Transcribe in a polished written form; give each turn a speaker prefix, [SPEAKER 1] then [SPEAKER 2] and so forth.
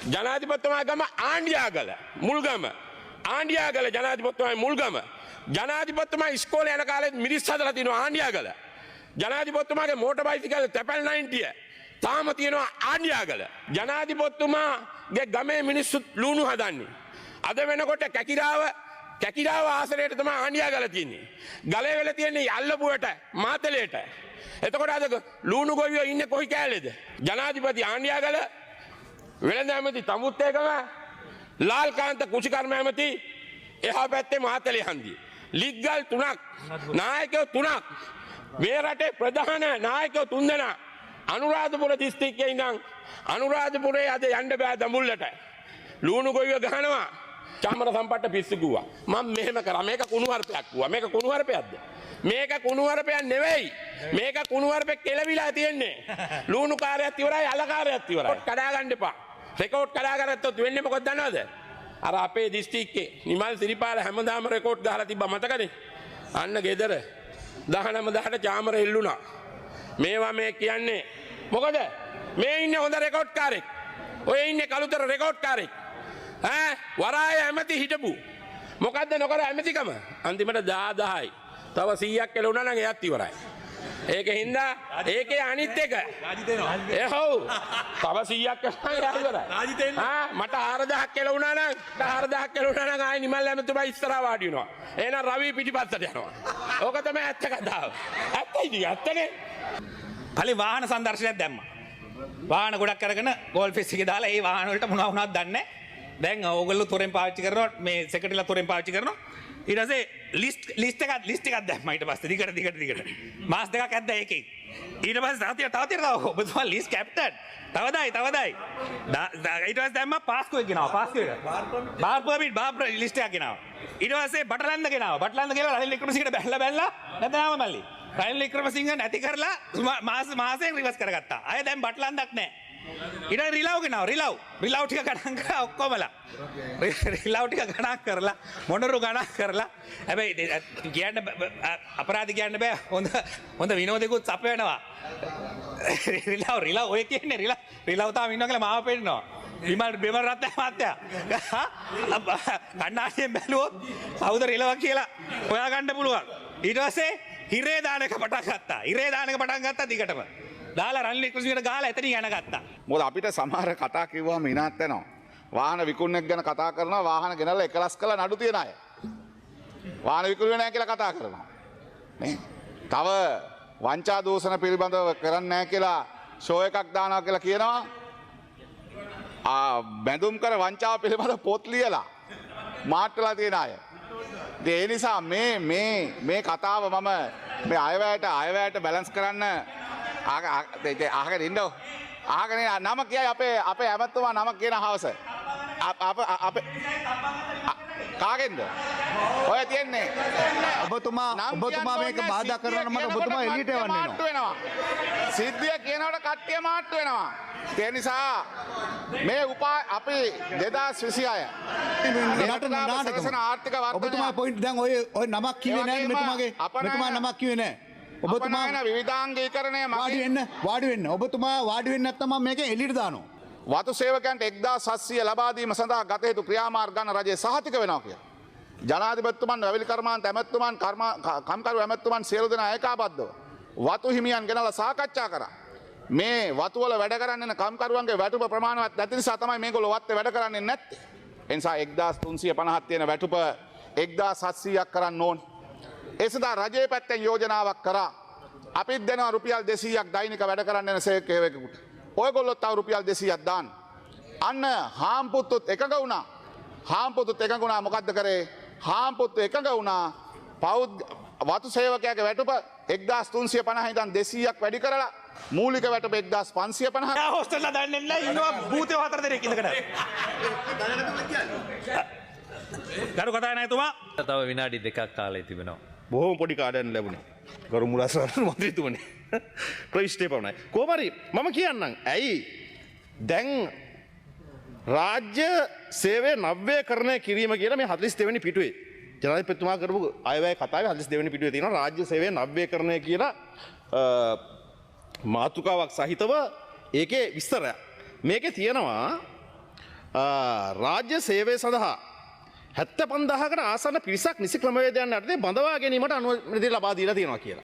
[SPEAKER 1] ජනාධිපතිතුමා ගම ආණ්ඩියාගල මුල්ගම ආණ්ඩියාගල ජනාධිපතිතුමා මුල්ගම ජනාධිපතිතුමා ඉස්කෝලේ යන කාලේ මිරිස් හදලා තිනවා ආණ්ඩියාගල ජනාධිපතිතුමාගේ මෝටර් බයිසිකල් තැපැල් 90 තාම තියෙනවා ආණ්ඩියාගල ජනාධිපතිතුමාගේ ගමේ මිනිස්සු ලුණු හදන්නේ අද වෙනකොට කැකිරාව ආසරයට තමයි ආණ්ඩියාගල තියෙන්නේ ගලේ වෙල තියෙන්නේ යල්ලපුවට මාතලේට එතකොට අද ලුණු ගොවියෝ ඉන්නේ කොයි කෑල්ලේද ජනාධිපති ආණ්ඩියාගල වෙළඳ ඇමති තමුත්තේකම ලාල්කාන්ත කුෂිකර්ම ඇමති එහා පැත්තේ මාතලේ හන්දිය ලිග්ගල් 3ක් නායකයෝ 3ක් මේ රටේ ප්‍රධාන නායකයෝ 3 දෙනා අනුරාධපුර දිස්ත්‍රික්කයේ ඉඳන් අනුරාධපුරේ අද යන්න බෑ දඹුල්ලට ලුණු ගොවියෝ ගහනවා චාමර සම්පට්ට පිස්සු කිව්වා මම මෙහෙම කරා මේක කුණුහරුපයක් කිව්වා මේක කුණුහරුපයක්ද මේක කුණුහරුපයක් නෙවෙයි මේක කුණුහරුපෙක් කෙලවිලා තියෙන්නේ ලුණු කාර්යයත් ඉවරයි අල කාර්යයත් ඉවරයි කඩා ගන්න එපා රෙකෝඩ් කඩා ගත්තොත් වෙන්නේ මොකද දන්නවද අර අපේ දිස්ත්‍රික්කේ නිමල් සිරිපාල හැමදාම රෙකෝඩ් ගහලා තිබ්බා මතකනේ අන්න ගෙදර 19 චාමර එල්ලුණා මේවා මේ කියන්නේ මොකද මේ ඉන්නේ හොඳ රෙකෝඩ් කාරෙක් ඔය ඉන්නේ කළුතර රෙකෝඩ් කාරෙක් වරාය ඇමති හිටපු මොකද්ද නොකර ඇමතිකම අන්තිමට 10යි තව 100ක් එළුණා නම් එයත් ඉවරයි ඒක හින්දා ඒකේ අනිත් එක එහොව් තව 100ක් ඉවරයි මට 4000ක් එළුණා නම් 4000ක් එළුණා නම් ආයි නිමල් ඇමතුමා ඉස්සරහා වාඩි වෙනවා එහෙනම් රවි පිටිපස්සට යනවා ඕක තමයි ඇත්ත කතාව ඇත්තයි ඇත්තනේ
[SPEAKER 2] කලින් වාහන සංදර්ශනයක් දැම්මා වාහන ගොඩක් අරගෙන ගෝල් ෆෙස් එකේ දාලා ඒ වාහන වලට මොනවා වුණාද දන්නේ නැහැ දැන් ඕගොල්ලෝ තොරෙන් පාවිච්චි කරනවා මේ සෙක්‍රටරිලා තොරෙන් පාවිච්චි කරනවා ඊට පස්සේ ලිස්ට් එකක් දැම්මා ඊට පස්සේ දිගට මාස් දෙකක් ඇද්දා ඒකේ ඊට පස්සේ තව ඔබතුමා ලිස්ට් කැප්ටන් තවදයි ඊට පස්සේ දැම්මා පාස්කෝ එක ගෙනාවා පාස්කෝ එක බාර් පර්මිට් ලිස්ට් එකක් ගෙනාවා ඊට පස්සේ බටලන්ද ගෙනාවා බටලන්ද ගෙනාවා රනිල් වික්‍රමසිංහට බැලලා නැත්නම් මල්ලි රනිල් වික්‍රමසිංහ නැති කරලා මාසෙන් රිවර්ස් කරගත්තා අය දැන් බටලන්දක් නැහැ ඉතින් රිලව් ගෙනාවා රිලව් ටික ගණන් කරා ඔක්කොමලා රිලව් ටික ගණන් කරලා මොනරු ගණන් කරලා හැබැයි කියන්න අපරාධ කියන්න බෑ හොඳ විනෝදෙකුත් අප වෙනවා රිලව් ඔය කියන්නේ රිලව් තාම ඉන්නවා කියලා මාව පෙන්නනවා විමල් රත්න මහත්තයා කන්නාඩියෙන් බැලුවොත් කවුද රිලව් කියලා හොයා ගන්න පුළුවන් ඊට පස්සේ හිරේ දාන එක පටන් ගත්තා දිගටම දාලා රනිල් වික්‍රමසිංහට ගහලා එතනින් යන ගත්තා.
[SPEAKER 3] මොකද අපිට සමහර කතා කිව්වම ඉනාත් වෙනවා. වාහන විකුණනක් ගැන කතා කරනවා වාහන ගෙනල්ලා එකලස් කරලා නඩු තියන අය. වාහන විකුණුවේ නැහැ කියලා කතා කරනවා. නේ? තව වංචා දූෂණ පිළිබඳව කරන්නේ නැහැ කියලා ෂෝ එකක් දානවා කියලා කියනවා. බැඳුම් කර වංචාව පිළිබඳව පොත් ලියලා මාට්ටලා තියෙන අය. ඒ නිසා මේ කතාව මම මේ අයවැයට බැලන්ස් කරන්න ආගෙන ඉන්නෝ ආගෙන නම කියයි අපේ ඇමතුමා නම කියන හවස අප කාගෙන්ද ඔය තියන්නේ
[SPEAKER 4] ඔබතුමා මේක බාධා කරනවා නම් ඔබතුමා එළියට යවන්න
[SPEAKER 3] වෙනවා සිද්ධිය කියනකොට කට්ටිය මාට්ටු වෙනවා ඒ නිසා මේ අපි 2026 ආර්ථික වර්ධනය
[SPEAKER 4] ඔබතුමා පොයින්ට් දැන් ඔය නමක් කිව්වේ නැහැ මෙතුමා නමක් කිව්වේ නැහැ ඔබතුමා
[SPEAKER 3] විවිධාංගීකරණය
[SPEAKER 4] වාඩි වෙන්න ඔබතුමා වාඩි වෙන්නේ නැත්නම් මම මේක එළියට දානවා
[SPEAKER 3] වතු සේවකයන්ට 1700 ලබා දීම සඳහා ගත යුතු ක්‍රියාමාර්ග ගන්න රජය සහතික වෙනවා කියලා. ජනාධිපතිතුමන් වැවිලි කර්මාන්ත ඇමතුමන් කම්කරු ඇමතුමන් සියලු දෙනා ඒකාබද්ධව වතු හිමියන් ගෙනලා සාකච්ඡා කරා. මේ වතු වල වැඩ කරන්න යන කම්කරුවන්ගේ වැටුප ප්‍රමාණවත් නැති නිසා තමයි මේගොල්ලෝ වත්තේ වැඩ කරන්නේ නැත්තේ. ඒ නිසා 1350ක් තියෙන වැටුප 1700ක් කරන්න ඕන. ඒ සඳහා රජයේ පැත්තෙන් යෝජනාවක් කරා. අපිත් දෙනවා රුපියල් 200ක් දෛනික වැඩ කරන්න යන සේවකයෙකුට. ඔයගොල්ලොත් තව රුපියල් 200ක් දාන්න. අන්න හාම්පුතුත් එකඟ වුණා. මොකද්ද කරේ? හාම්පුතු එකඟ වුණා. වතු සේවකයාගේ වැටුප 1350 ඉඳන් 200ක් වැඩි කරලා මූලික වැටුප 1550.
[SPEAKER 2] හොස්ටල්ලා දාන්නේ නැහැ ඉන්නවා භූතයෝ 4 දෙනෙක් ඉඳගෙන. ගරු කතානායකතුමා
[SPEAKER 5] තව විනාඩි 2ක් කාලය තිබෙනවා.
[SPEAKER 6] බොහොම පොඩි කාඩයන් ලැබුණේ. ගරු මුලස්වරණ මන්ත්‍රීතුමනි. ප්‍රවිෂ්ඨේ පවුණයි. කොහොමරි මම කියන්නම්. ඇයි දැන් රාජ්‍ය සේවය නව්‍යකරණය කිරීම කියන මේ 42 වෙනි පිටුවේ ජනාධිපතිතුමා කරපු අයවැය කතාවේ 42 වෙනි පිටුවේ තියෙනවා රාජ්‍ය සේවය නව්‍යකරණය කියලා මාතෘකාවක් සහිතව ඒකේ විස්තරයක්. මේකේ තියෙනවා රාජ්‍ය සේවය සඳහා 75,000කට ආසන්න පිරිසක් නිසි ක්‍රමවේදයන් යටතේ බඳවා ගැනීමට අනුමැතිය ලබා දීලා තියෙනවා කියලා.